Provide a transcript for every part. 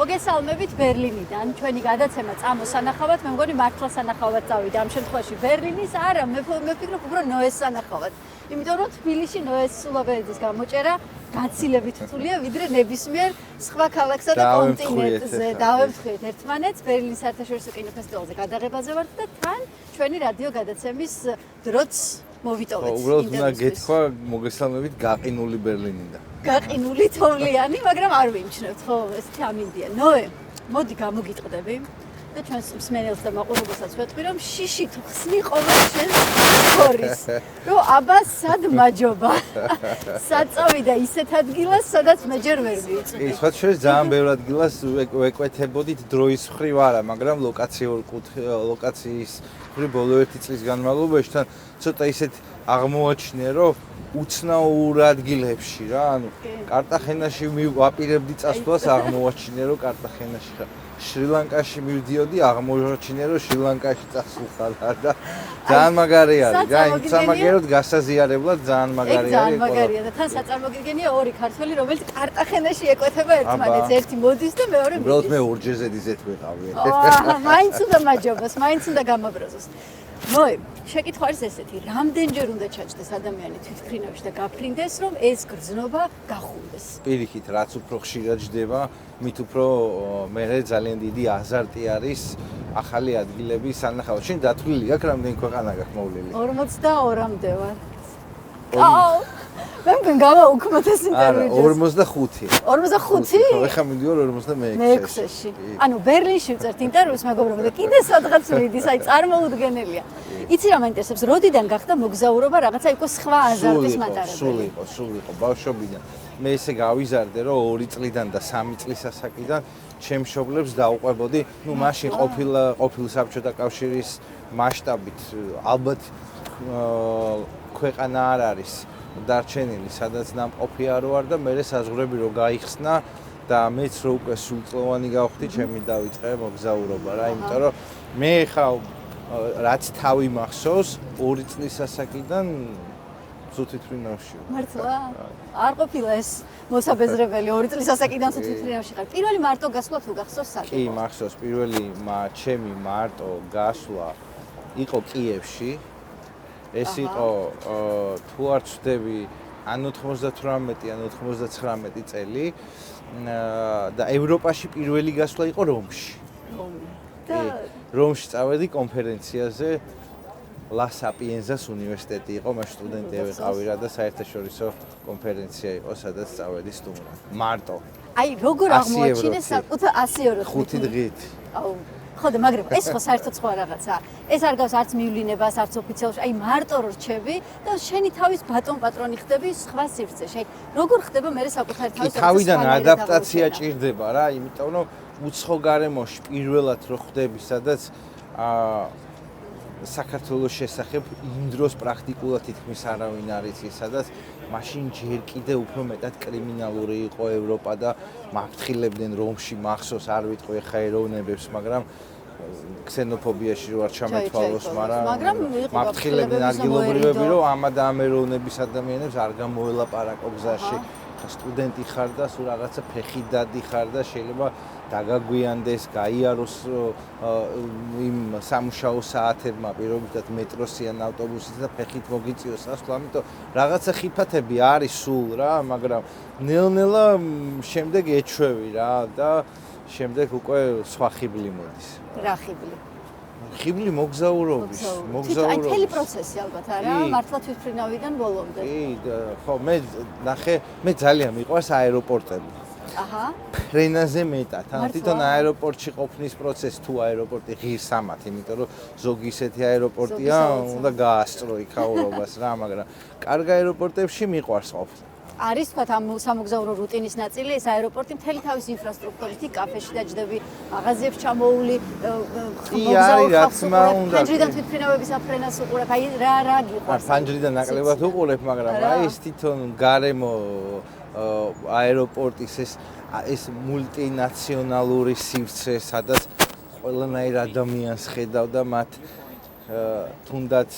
მოგესალმებით ბერლინიდან. ჩვენი გადაცემა წამოსანახავად, მე მგონი მართლა სანახავად წავიდა ამ შემთხვევაში ბერლინის, არა, მე ვფიქრობ უფრო ნოეს სანახავად. იმიტომ რომ თბილისში ნოეს სულაბერიძის გამოჭერა გაცილებით რთულია, ვიდრე ნებისმიერ სხვა ქალაქსა და კონტინენტზე. დავემთხვიეთ ერთმანეთს ბერლინის საერთაშორისო კინოფესტივალზე გადაღებაზე ვართ და თან ჩვენი რადიო გადაცემის დროც მოვიტოვეთ. უბრალოდ უნდა გეთქვა მოგესალმებით გაყინული ბერლინიდან. გაყინული თოვლიანი, მაგრამ არ ვიმჩნევთ, ხო, ესეთი ამინდია. ნოე, მოდი გამოგიტყდები და ჩვენს მსმენელს და მაყურებელსაც ვეთქვი, რომ შიში თუ ხსნი ყოველ ჩვენს სტორის. რომ აბა სად მაჯობა. სად წავიდა ისეთ ადგილას, სადაც მე ჯერ ვერ ვიწვდი. ის სხვა შეიძლება ძალიან ბევრ ადგილას ვეკვეთებოდით დროის მხრივ არა, მაგრამ ლოკაციის მხრივ ბოლო 1 წლის განმავლობაში თან ცოტა ისეთ აღმოაჩინე, რომ უცნაურ ადგილებში რა, ანუ კარტახენაში ვაპირებდი წასვლას, აღმოაჩინე, რომ კარტახენაში ხარ. შრი-ლანკაში მივდიოდი, აღმოაჩინე, რომ შრი-ლანკაში წასულხარ და ძალიან მაგარი არის რა, იმ სამაგეროდ გასაზიარებლად ძალიან მაგარი არის. ძალიან მაგარია და თან საწარმოგიდგენია ორი ქართველი, რომელიც კარტახენაში ეკვეთება ერთმანეთს, ერთი მოდის და მეორე მიდის. უბრალოდ მე ორჯერზე დიზეთ ვეყავი. მაინც უნდა მაჯობოს, მაინც უნდა გამაბრაზოს. ნოე, შეკითხვა არის ესეთი, რამდენჯერ უნდა ჩაჭდეს ადამიანი თვითმფრინავში და გაფრინდეს, რომ ეს გრძნობა გახუნდეს? პირიქით, რაც უფრო ხშირად ჯდება, მით უფრო მე ძალიან დიდი აზარტი არის ახალი ადგილების სანახავად. შენ დათვლილი აქვს რამდენი ქვეყანა გაქვს მოვლილი? 42-მდე ვარ. აუ, მე მგონი გამაუქმოთ ეს ინტერვიუ. 45. 45? ხო, ეხლა მივდივარ 46-ში. ანუ ბერლინში ვწერთ ინტერვიუს მეგობრებო და კიდე სადღაც ვიდის, აი წარმოუდგენელია. იცი რა მაინტერესებს, როდიდან გახდა მოგზაურობა რაღაცა იყო სხვა აზარტის მატარებელი? სულ იყო ბავშვობიდან. მე ესე გავიზარდე, რომ 2 წლიდან და 3 წლის ასაკიდან ჩემს მშობლებს დავუყვებოდი, ну მაშინ ყოფილი საბჭოთა კავშირის მასშტაბით ალბათ ქვეყანა არ არის დარჩენილი, სადაც ნამყოფი არ ვარ და მე საზღვრები რო გაიხსნა და მეც რო უკვე სულწლოვანი გავხდი, ჩემი დავიწყე მოგზაურობა რა, იმიტომ რომ მე ხა რაც თავი მახსოვს 2 წლის ასაკიდან თვითმფრინავში. მართლა? არ ყოფილა ეს მოსაბეზრებელი 2 წლის ასაკიდან თვითმფრინავში ხარ. პირველი მარტო გასვლა თუ გახსოვს საერთოდ? კი, მახსოვს, პირველი ჩემი მარტო გასვლა იყო კიევში. ეს იყო თუ არ ვცდები ან 98 ან 99 წელი და ევროპაში პირველი გასვლა იყო რომში. რომში წავედი კონფერენციაზე ლა საპიენზას უნივერსიტეტი იყო, მე სტუდენტი ვიყავი რა და საერთაშორისო კონფერენცია იყო, სადაც წავედი სტუმრად. მარტო. აი, როგორ აღმოაჩინეს საკუთარ 100 ევროს? 5 დღით. აუ, ხო და მაგრამ ეს ხო საერთოდ სხვა რაღაცაა. ეს არ გავს არც მივლინებას, არც ოფიციალურს, აი მარტო რო რჩები და შენი თავის ბატონ პატრონი ხდები სხვა სივრცეში. აი, როგორ ხდება მე საკუთარი თავის თავიდან ადაპტაცია ჭირდება რა, იმიტომ რომ უცხო გარემოში პირველად რო ხდები, სადაც საქართველოს შესახებ იმ დროს პრაქტიკულად თითქმის არავინ არ იცის, სადაც მაშინ ჯერ კიდე უფრო მეტად კრიმინალური იყო ევროპა და მაფრთხილებდნენ რომში მახსოვს, არ ვიტყვი ხა ეროვნებებს, მაგრამ ქსენოფობიაში რო არ ჩამეთვალოს, მაგრამ მაფრთხილებდნენ ადგილობრივები, რომ ამა და ამ ეროვნების ადამიანებს არ გამოელაპარაკო გზაში. სტუდენტი ხარ და სულ რაღაცა ფეხი დადიხარ და შეიძლება დაგაგვიანდეს, გაიაროს იმ სამუშაო საათებმა, პირობითად მეტროსი ან ავტობუსით და ფეხით მოგიწიოს ასვლა, ამიტომ რაღაცა ხიფათები არის სულ რა, მაგრამ ნელ-ნელა შემდეგ ეჩვევი რა და შემდეგ უკვე სხვა ხიბლი მოდის. რა ხიბლი? ხიბლი მოგზაურობის. აი მთელი პროცესი ალბათ არა, მართლა თვითმფრინავიდან ბოლომდე. კი, ხო, მე ძალიან მიყვარს აეროპორტები. აჰა. ფრენაზე მეტად. თვითონ აეროპორტში ყოფნის პროცესი თუ აეროპორტი ღირსამათ, იმიტომ რომ ზოგი ისეთი აეროპორტია, უნდა გაასწრო იქაურობას რა, მაგრამ კარგ აეროპორტებში მიყვარს ყოფნა. არის თქვათ ამ სამოგზაურო რუტინის ნაწილი ეს აეროპორტი მთელი თავის ინფრასტრუქტურით კაფეში დაჯდები, მაღაზიებს ჩამოული, ფანჯრიდან თვითმფრინავების აფრენას უყურებ, აი რა გიყვარს? ფანჯრიდან ნაკლებად უყურებ, მაგრამ აი ეს თვითონ გარემო აეროპორტის ეს მულტინაციონალური სივრცე, სადაც ყველანაირ ადამიანს ხედავ და მათ თუნდაც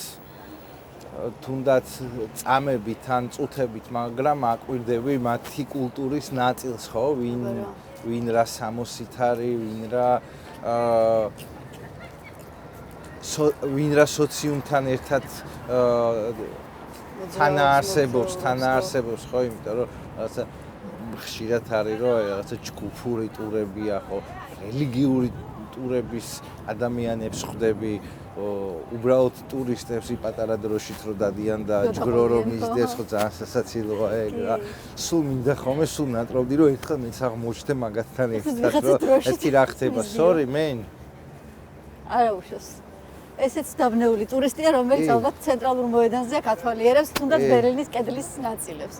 წამებით ან წუთებით, მაგრამ აკვირდები მათი კულტურის ნაწილს, ხო, ვინ რა სამოსით არის, ვინ რა სოციუმთან ერთად თანაარსებობს, ხო, იმიტომ რომ რაღაცა ხშირად არის რომ რაღაცა ჯგუფური ტურებია, ხო, რელიგიური ტურების ადამიანებს ხვდები, უბრალოდ ტურისტებს პატარა დროშით რო დადიან და ჯგრო რომ მისდევს, ხო, ძალიან სასაცილოა ეგ რა. სულ მინდა ხოლმე, სულ ნატრობდი რომ ერთხელ მეც აღმოჩნდე მაგათთან ერთად, რომ ერთი რა ხდება, sorry man. არა უშავს. ესეც დაბნეული ტურისტია, რომელიც ალბათ ცენტრალურ მოედანზე აკათვალიერებს, თუნდაც ბერლინის კედლის ნაწილებს.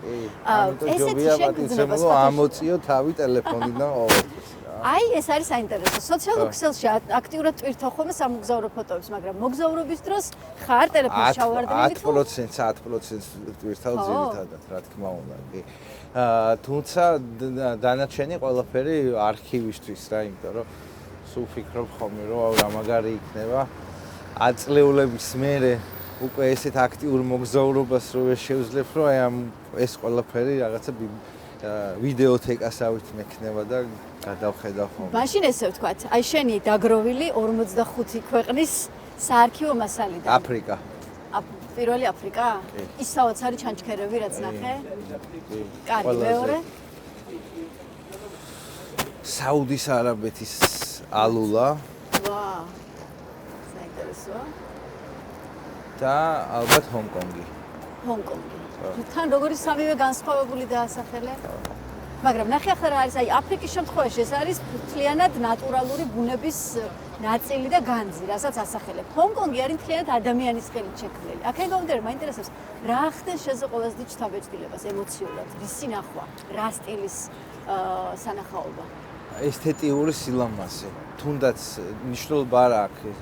ესეთი შეგრძნება ამოწიო თავი ტელეფონიდან ყოველთვის. აი, ეს არის საინტერესო. სოციალურ ქსელში აქტიურად ტვირთო ხოლმე სამოგზაურო ფოტოებს, მაგრამ მოგზაურობის დროს ხარ ტელეფონს ჩავარდნილი თუ 10% ტვირთავ ძირითადად, რა თქმა უნდა, კი. თუმცა დანარჩენი ყველაფერი არქივისთვის რა, იმიტომ რომ სულ ფიქრობ ხოლმე რომ რა მაგარი იქნება. აწლეულების მერე უკვე ესეთ აქტიურ მოგზაურობას რო შევძლებ, რომ აი ამ ეს ყველაფერი რაღაცა ვიდეოთეკასავით მექნება და გადავხედავ ხოლმე. მაშინ ესე ვთქვათ, აი შენი დაგროვილი 45 ქვეყნის საარქივო მასალიდან. აფრიკა. პირველი აფრიკა? ის საოცარი ჩანჩქერები რაც ნახე? კი. კარი მეორე? საუდის არაბეთის ალულა. ვა. საინტერესოა. და ალბათ ჰონკონგი. ჰონკონგი. თან როგორი სამივე განსხვავებული დაასახელე? მაგრამ ნახე ახლა რა არის, აი აფრიკის შემთხვევაში ეს არის მთლიანად ნატურალური ბუნების ნაწილი და განძი, რასაც ასახელებ. ჰონკონგი არის მთლიანად ადამიანის ხელით შექმნილი. აქედან გამომდინარე, მაინტერესებს რა ხდეს შეზე ყველაზე დიდ შთაბეჭდილებას ემოციურად, რისი ნახვა, რა სტილის სანახაობა. ესთეტიური სილამაზე. თუნდაც მნიშვნელობა არ აქვს,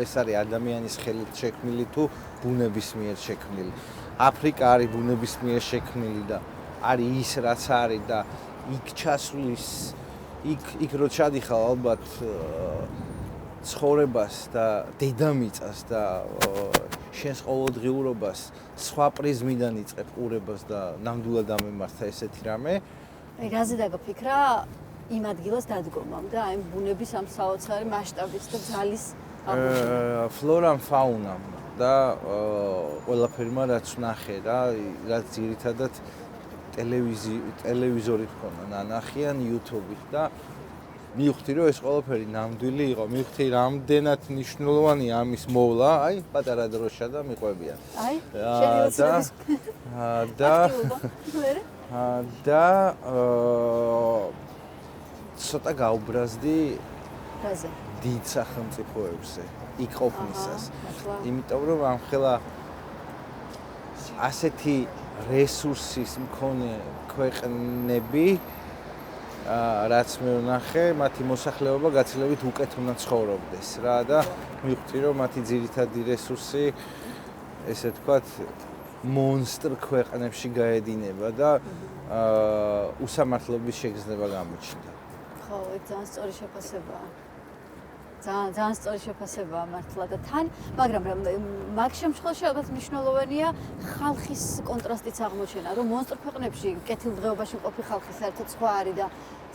ეს არის ადამიანის ხელით შექმნილი თუ ბუნების მიერ შექმნილი. აფრიკა არის ბუნების მიერ შექმნილი და არის ის რაც არის და იქ ჩასვლის, იქ რო ჩადიხარ ალბათ ცხოვრებას და დედამიწას და შენს ყოველდღიურობას სხვა პრიზმიდან იწყებ ყურებას და ნამდვილად ამემართა ესეთი რამე. აი რაზე დაგაფიქრა იმ ადგილას დადგომამ და აი ბუნების ამ საოცარი მასშტაბის და ძალის ფლორამ ფაუნამ და ყველაფერმა რაც ნახე რა, რაც ძირითადად ტელევიზორით ქონა ნანახიან YouTube-ით და მივხვდი რომ ეს ყველაფერი ნამდვილი იყო, მივხვდი რამდენად მნიშვნელოვანია ამის მოვლა, აი პატარა დროშა და მიყვებიან. აი შევიოცნების და ცოტა გაუბრაზდი რაზე? დიდ სახელმწიფოებზე იქ ყოფნისას. იმიტომ რომ ამხელა ასეთი რესურსის მქონე ქვეყნები რაც მე ვნახე, მათი მოსახლეობა გაცილებით უკეთ უნდა ცხოვრობდეს რა და მივხვდი რომ მათი ძირითადი რესურსი ესე ვთქვათ მონსტრ ქვეყნებში გაედინება და უსამართლობის შეგრძნება გამოჩნდა. ხო, ეს ძალიან სწორი შეფასებაა. ძალიან სწორი შეფასებაა მართლა და თან, მაგრამ მაგ შემთხვევაში ალბათ მნიშვნელოვანია ხალხის კონტრასტიც აღმოჩენა, რომ მონსტრ ქვეყნებში კეთილდღეობაში მყოფი ხალხი საერთოდ სხვა არის და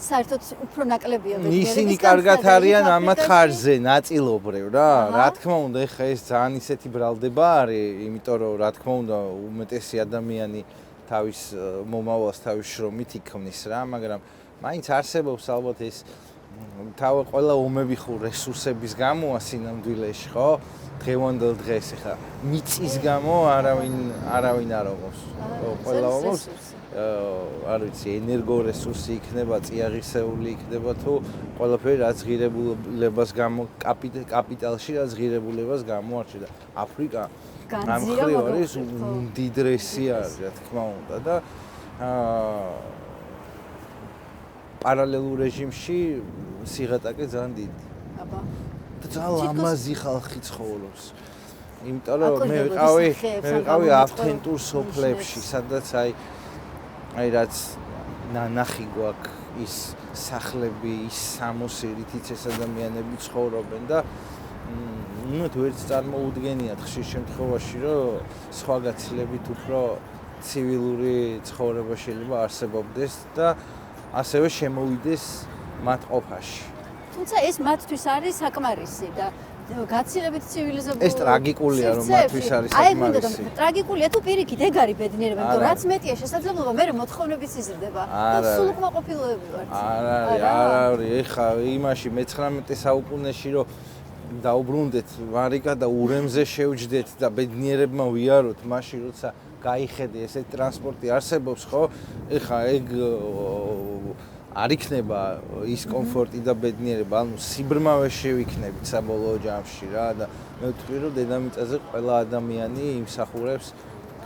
საერთოდ უფრო ნაკლებია ბედნიერების. ისინი კარგად არიან ამათ ხარზე ნაწილობრივ რა. რა თქმა უნდა, ეხა ეს ძალიან ისეთი ბრალდება არის, იმიტომ რომ რა თქმა უნდა, უმეტესი ადამიანი თავის მომავალს თავის შრომით იქმნის რა, მაგრამ მაინც არსებობს ალბათ ეს თავი ყველა ომები ხო რესურსების გამოა სინამდვილეში, ხო? დღევანდელ დღეს ეხა მიწის გამო არავინ არ ომობს. ყველა ომობს. არ ვიცი, ენერგორესურსი იქნება, წიაღისეული იქნება თუ ყველაფერი რაც ღირებულებას გამო კაპიტალში რაც ღირებულებას გამოარჩევ და აფრიკა ამ ხრივ არის უდიდრესი არის, რა თქმა უნდა და პარალელურ რეჟიმში სიღატაკე ძალიან დიდი. აბა. და ძალიან ლამაზი ხალხი ცხოვრობს. იმიტომ რომ მე ვიყავი ავთენტურ სოფლებში, სადაც აი რაც ნანახი გვაქვს ის სახლები, ის სამოსერით ეს ადამიანები ცხოვრობენ და ნუ თუ ერთ წარმოუდგენიათ ხშირ შემთხვევაში რომ სხვა გაცილებით უფრო ცივილური ცხოვრება შეიძლება არსებობდეს და ასევე შემოვიდეს მათ ყოფაში. თუმცა ეს მათთვის არის საკმარისი და გაცილებით ცივილიზებული. ეს ტრაგიკულია რომ მათთვის არის საკმარისი. ტრაგიკულია თუ პირიქით ეგ არის ბედნიერება, იმიტომ რაც მეტია შესაძლებლობა, მე მოთხოვნებიც იზრდება. სულუკმაყოფილოები ვართ. არ არის, ეხა იმაში მე-19 საუკუნეში რომ დაუბრუნდეთ მარიკა და ურემზე შევჯდეთ და ბედნიერებმა ვიაროთ, მაშინ როცა გაიხედე ესეთ ტრანსპორტი არსებობს, ხო? ეხა ეგ არ იქნება ის კომფორტი და ბედნიერება, ანუ სიბრმავე შევიქნებით საბოლოო ჯამში რა და მე ვთქვი რომ დედამიწაზე ყველა ადამიანი იმსახურებს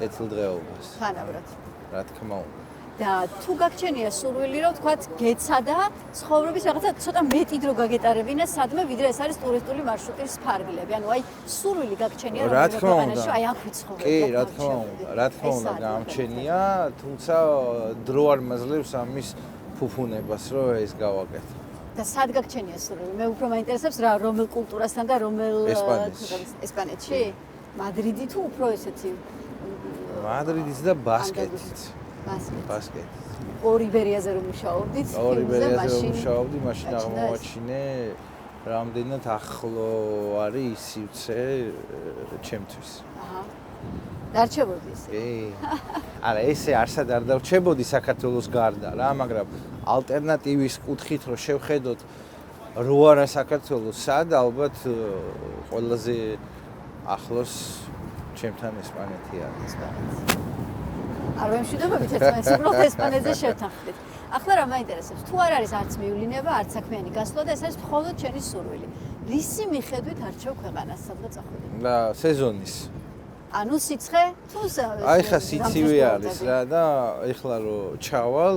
კეთილდღეობას. თანაბრად. რა თქმა უნდა. და თუ გაგჩენია სურვილი რომ თქვათ გეცადა ცხოვრების რაღაცა ცოტა მეტი დრო გაგეტარებინა სადმე ვიდრე ეს არის ტურისტული მარშრუტის ფარგლები. ანუ აი სურვილი გაგჩენია რომ ქვეყანაში აი აქ ვიცხოვრობ. კი, რა თქმა უნდა, გამჩენია, თუმცა დრო არ მაძლევს ამის ფუფუნებას რომ ეს გავაკეთო. და სად გაგჩენია სურვილი? მე უფრო მაინტერესებს რა რომელ კულტურასთან და რომელ ესპანეთში? მადრიდი თუ უფრო ესეთი მადრიდიც და ბასკეთიც. ბასკეტი. ორი ბერიაზე რომ მუშაობდით, მუშაობდი, მაშინ აღმოვაჩინე რამდენად ახლო არის ის სივრცე ჩემთვის. აჰა. დარჩებოდი ესე. კი. არა, ესე არსად არ დარჩებოდი საქართველოს გარდა რა, მაგრამ ალტერნატივის კუთხით რომ შევხედოთ რო არა საქართველოს სად, ალბათ ყველაზე ახლოს ჩემთან ესპანეთი არის. არ ვემშვიდობებით ერთმანეთს, უბრალოდ ესპანეთზე შევთანხმდით. ახლა რა მაინტერესებს, თუ არ არის არც მივლინება, არც საქმიანი გასვლა და ეს არის მხოლოდ ჩემი სურვილი. რისი მიხედვით არჩევ ქვეყანას, სადღაც წახვიდე? და სეზონის. ანუ სიცხე თუ აი ხა სიცივე არის რა და ეხლა რომ ჩავალ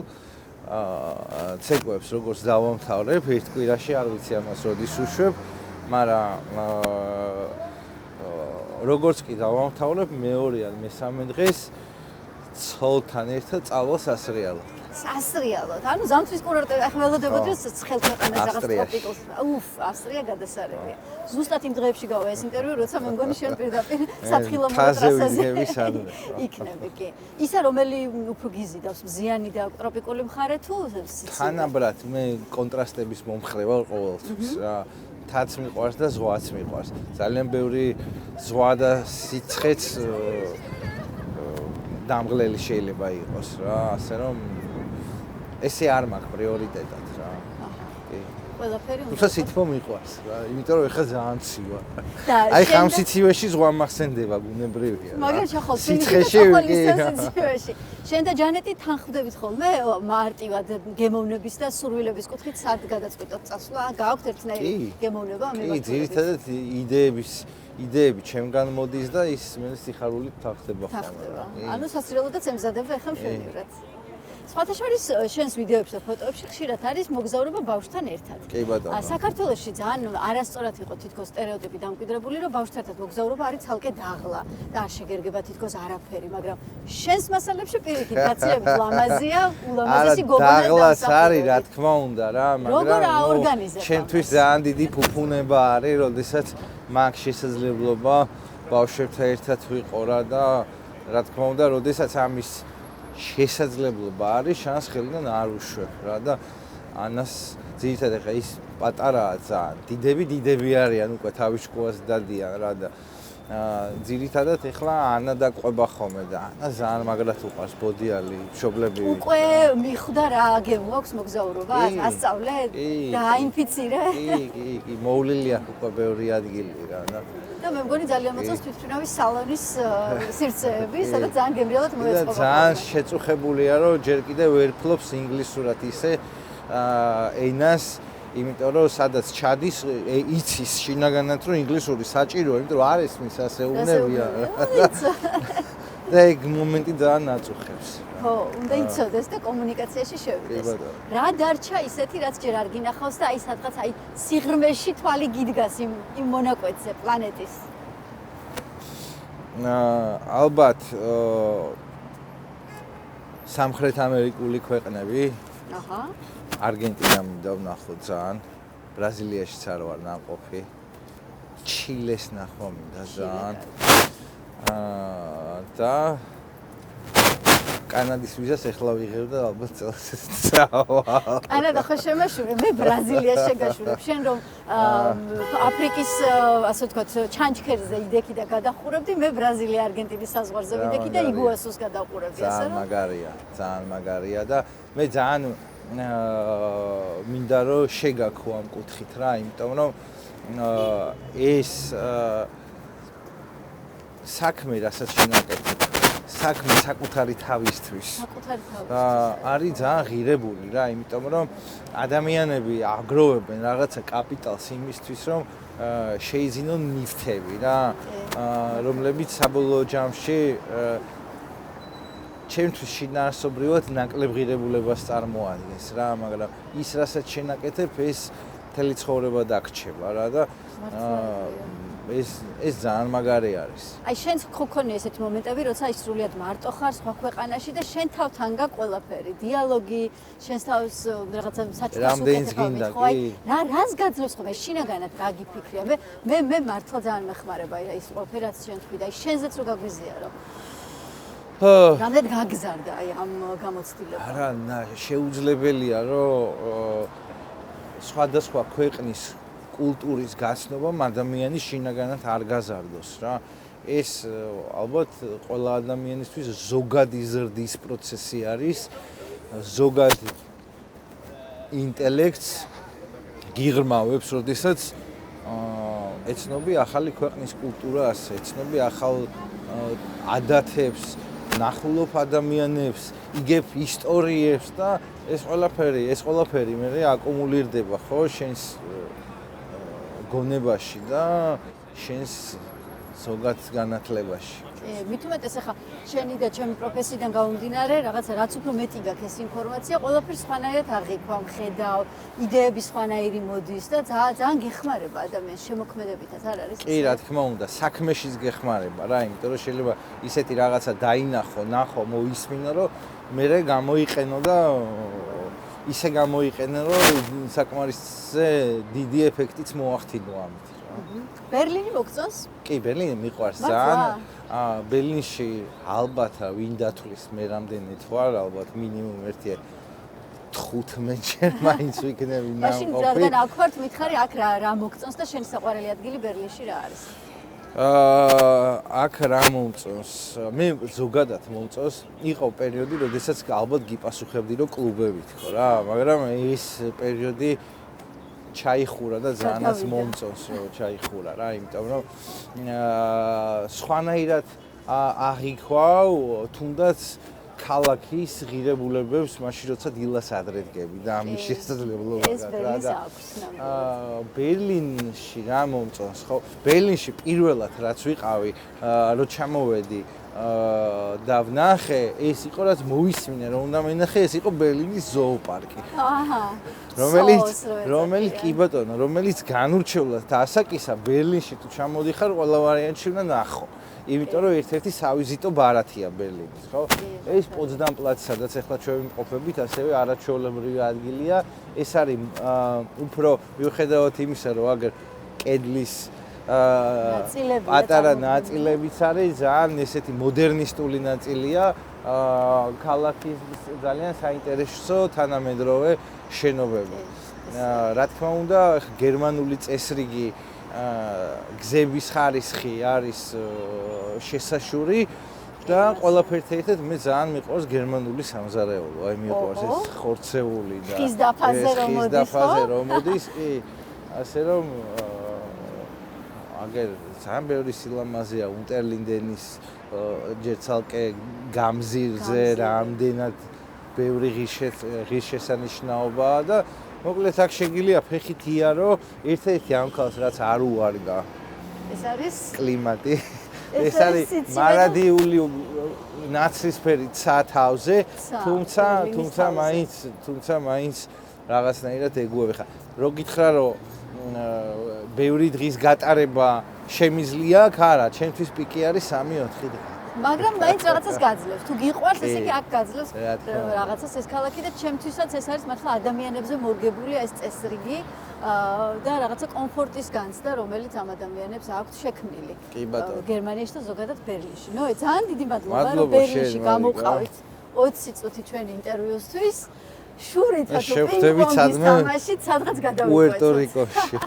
ცეკვებს როგორც დავამთავრებ, ერთ კვირაში არ ვიცი ამას როდის უშვებ, მაგრამ როგორც კი დავამთავრებ, მეორე ან მესამე დღეს ცოლთან ერთად წავალ სასრიალოდ. სასრიალოდ. ანუ ზამთრის კურორტები, ახლა ველოდებოდი რომ ცხელ ქვეყანას რაღაც ტროპიკულს. ავსტრია გადასარევია. ზუსტად იმ დღეებში გავა ეს ინტერვიუ, როცა მე მგონი შენ პირდაპირ სათხილამურო ტრასაზე იქნები, კი. ისა რომელი უფრო გიზიდავს, მზიანი და ტროპიკული მხარე თუ სიცივე? თანაბრად, მე კონტრასტების მომხრე ვარ ყოველთვის რა. თაც მიყვარს და ზღვაც მიყვარს. ძალიან ბევრი ზღვა და სიცხეც დამღლელი შეიძლება იყოს რა, ასე რომ ესე არ მაქვს პრიორიტეტად რა. კი. ყველაფერი უნდა. თუმცა სითბო მიყვარს რა, იმიტომ რომ ეხლა ძალიან ცივა. აი ხამ სიცივეში ზღვა მახსენდება, ბუნებრივია. მაგრამ შეხო სიცხეში სიცივეში. შენ და ჯანეტი თანხმდებით ხოლმე მარტივად გემოვნების და სურვილების კუთხით სად გადაწყვეტოთ წასვლა? გააქვთ ერთნაირი გემოვნება მე ვარ. კი, ძირითადად იდეები ჩემგან მოდის და ის მე სიხარულით თანხდება ხოლმე. ანუ სასრიალოდაც ემზადება ახლა მშვენივრად. სხვათა შორის შენს ვიდეოებში და ფოტოებში ხშირად არის მოგზაურობა ბავშვთან ერთად. კი ბატონო. საქართველოში ძალიან არასწორად იყო თითქოს სტერეოტიპი დამკვიდრებული, რომ ბავშვთან ერთად მოგზაურობა არის ცალკე დაღლა და არ შეგერგება თითქოს არაფერი, მაგრამ შენს მასალებში პირიქით გაცილებით ლამაზია, ულამაზესი გოგონა და დაღლაც არის, რა თქმა უნდა რა, როგორ აორგანიზებ? ჩემთვის ძალიან დიდი ფუფუნება არის, როდესაც მაქვს შესაძლებლობა ბავშვებთან ერთად ვიყო რა და რა თქმა უნდა, როდესაც ამის შესაძლებლობა არის, შანს ხელიდან არ უშვებ რა და ანას ძირითადად ხა ის პატარაა ძალიან. დიდები არიან უკვე თავის შკოლას დადიან რა და ძირითადად ეხლა ანა დაყვება ხოლმე და ანა ძალიან მაგრად უყვარს ბოდიალი, მშობლები. უკვე მიხვდა რა გემო აქვს მოგზაურობას, ასწავლე და აინფიცირე. კი, მოვლილი აქვს უკვე ბევრი ადგილი რა და და მე მგონი ძალიან მოწონს თვითმფრინავის სალონის სივრცეები, სადაც ძალიან გემრიელად მოეწყობა. ძალიან შეწუხებულია, რომ ჯერ კიდევ ვერ ფლობს ინგლისურად ისე ენას, იმიტომ რომ სადაც ჩადის, იცის შინაგანად რომ ინგლისური საჭიროა, იმიტომ რომ არ ესმის ასე უნებია. და ეგ მომენტი ძალიან აწუხებს. ხო, უნდა იცოდეს და კომუნიკაციაში შევიდეს. რა დარჩა ისეთი, რაც ჯერ არ გინახავს და აი სადღაც აი სიღრმეში თვალი გიდგას იმ მონაკვეთზე პლანეტის. ალბათ სამხრეთ ამერიკული ქვეყნები. აჰა. არგენტინა მინდა ვნახოთ ძალიან. ბრაზილიაშიც არ ვარ ნამყოფი. ჩილეს ნახვა მინდა ძალიან. და კანადის ვიზას ეხლა ვიღებ და ალბათ წელს წავალ. კანადა ხო შემაშურე, მე ბრაზილიას შეგაშურებ. შენ რომ აფრიკის ასე ვთქვათ, ჩანჩქერზე იდექი და გადახურებდი, მე ბრაზილია არგენტინის საზღვარზე ვიდექი და იგუასუს გადახურებდი, ასე რომ. ძალიან მაგარია და მე ძალიან მინდა რომ შეგაქო ამ კუთხით რა, იმიტომ რომ ეს საქმე, რასაც შენაკეთებ, საქმე საკუთარი თავისთვის. არის ძალიან ღირებული რა, იმიტომ რომ ადამიანები აგროვებენ რაღაცა კაპიტალს იმისთვის, რომ შეიძინონ ნივთები რა, რომლებიც საბოლოო ჯამში ჩემთვის შინაარსობრივად ნაკლებ ღირებულებას წარმოადგენს რა, მაგრამ ის რასაც შენაკეთებ, ეს მთელი ცხოვრება დაგრჩება რა და ეს ძალიან მაგარი არის. აი შენც გქონია ესეთი მომენტები, როცა ის სრულიად მარტო ხარ სხვა ქვეყანაში და შენ თავთან გა ყველაფერი, დიალოგი, შენს თავს რაღაცა საჭიროა უკეთებავით, ხო? რას გაძლევს ხოლმე? შინაგანად გაგიფიქრია. მე მართლა ძალიან მეხმარება ის ყველაფერი, რაც შენ თქვი და აი შენზეც რო გაგვიზიარო. რამდენ გაგზარდა აი ამ გამოცდილება? არა, შეუძლებელია რომ სხვადასხვა ქვეყნის კულტურის გაცნობამ ადამიანის შინაგანად არ გაზარდოს რა. ეს ალბათ ყველა ადამიანისთვის ზოგადი ზრდის პროცესი არის. ზოგადი ინტელექტს გიღრმავებს, როდესაც ეცნობი ახალი ქვეყნის კულტურას, ეცნობი ახალ ადათებს, ნახულობ ადამიანებს, იგებ ისტორიებს და ეს ყველაფერი მე აკუმულირდება ხო შენს გონებაში და შენს ზოგად განათლებაში. მით უმეტეს ახლა შენი და ჩემი პროფესიიდან გამომდინარე, რაღაცა რაც უფრო მეტი გაქვს ეს ინფორმაცია, ყველაფერს სხვანაირად აღიქვამ, ხედავ, იდეები სხვანაირი მოდის და ძალიან გეხმარება ადამიანს შემოქმედებითაც არ არის? კი, რა თქმა უნდა, საქმეშიც გეხმარება რა, იმიტომ რომ შეიძლება ისეთი რაღაცა დაინახო, ნახო, მოისმინო, რომ მე გამოიყენო და ისე გამოიყენე, რომ საკმარისზე დიდი ეფექტიც მოახდინო ამით. ბერლინი მოგწონს? კი, ბერლინი მიყვარს ძალიან. ბერლინში ალბათ ვინ დათვლის მე რამდენი თვარ, ალბათ მინიმუმ 15-ჯერ მაინც ვიქნები ნამყოფი. მაშინ რადგან აქ ვართ, მითხარი აქ რა მოგწონს და შენი საყვარელი ადგილი ბერლინში რა არის? აქ რა მომწონს? მე ზოგადად მომწონს. იყო პერიოდი, როდესაც ალბათ გიპასუხებდი რომ კლუბებით ხო რა, მაგრამ ეს პერიოდი ჩაიხურა და ძალიანაც მომწონს რომ ჩაიხურა რა, იმიტომ რომ სხვანაირად აღიქვავ თუნდაც ქალაქის ღირებულებებს მაშინ როცა დილას ადრე დგები და ამის შესაძლებლობა გაქვს რა და ბერლინში რა მომწონს ხო ბერლინში პირველად რაც ვიყავი რო ჩამოვედი და ვნახე ეს იყო რაც მოვისმინე რომ უნდა მენახე ეს იყო ბერლინის ზოოპარკი რომელიც კი ბატონო რომელიც განურჩევლად და ასაკისა ბერლინში თუ ჩამოდიხარ ყველა ვარიანტში უნდა ნახო იმიტომ რომ ერთ-ერთი სავიზიტო ბარათია ბერლინის, ხო? ეს პოცდამ პლაცი, სადაც ახლა ჩვენ ვიმყოფებით, ასევე არაჩვეულებრივი ადგილია. ეს არის უფრო მიუხედავად იმისა, რომ აგერ კედლის პატარა ნაწილებიც არის, ძალიან ესეთი მოდერნისტული ნაწილია. ქალაქის ძალიან საინტერესო თანამედროვე შენობები. რა თქმა უნდა, გერმანული წესრიგი გზების ხარისხი არის შესაშური და ყველაფერთან ერთად მე ძალიან მიყვარს გერმანული სამზარეულო. აი მიყვარს ეს ხორცეული და ხის დაფაზე რომ მოდის, კი. ასე რომ აგერ ძალიან ბევრი სილამაზეა უნტერლინდენის ჯერ ცალკე გამზირზე რამდენად ბევრი ღირსშესანიშნაობაა და მოკლედ აქ შეგიძლია ფეხით იარო ერთ-ერთი ამ ქალს რაც არ უარდა. ეს არის კლიმატი. ეს არის მარადიული ნაცრისფერი ცა თავზე, თუმცა მაინც რაღაცნაირად ეგუები ხა. რო გითხრა რომ ბევრი დღის გატარება შემიძლია, არა, ჩემთვის პიკი არის 3-4 დღე. მაგრამ მაინც რაღაცას გაძლევს. თუ გიყვარს, ესე იგი აქ გაძლევს რაღაცას ეს ქალაქი და ჩემთვისაც ეს არის მართლა ადამიანებზე მორგებულია ეს წესრიგი და რაღაცა კომფორტის განცდა, რომელიც ამ ადამიანებს აქვთ შექმნილი. კი ბატონო. გერმანიაში და ზოგადად ბერლინში. ნოე, ძალიან დიდი მადლობა რომ ბერლინში გამოვყავით. 20 წუთი ჩვენი ინტერვიუსთვის. შურითად შევხვდებით სადმე? სადღაც პუერტო-რიკოში.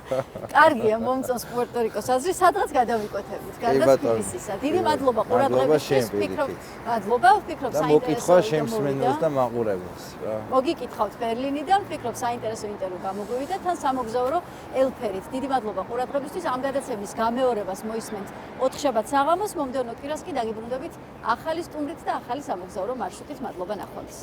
კარგია, მომწონს პუერტო-რიკოს აზრი, სადღაც გადავიკვეთებით. გარდა თბილისისა. დიდი მადლობა ყურადღებისთვის. ვფიქრობ, მადლობა, ვფიქრობ და მოკითხვა ჩემს მენელს და მაყურებელს რა. მოგიკითხავთ ბერლინიდან, ვფიქრობ საინტერესო ინტერვიუ გამოგვივიდა თან სამოგზაურო ელფერით. დიდი მადლობა ყურადღებისთვის. ამ გადაცემის გამეორებას მოისმენთ 4 შაბათს საღამოს, მომდევნო კვირას კი დაგიბრუნდებით ახალი სტუმრით და ახალი სამოგზაურო მარშრუტით. მადლობა ნახვამდის.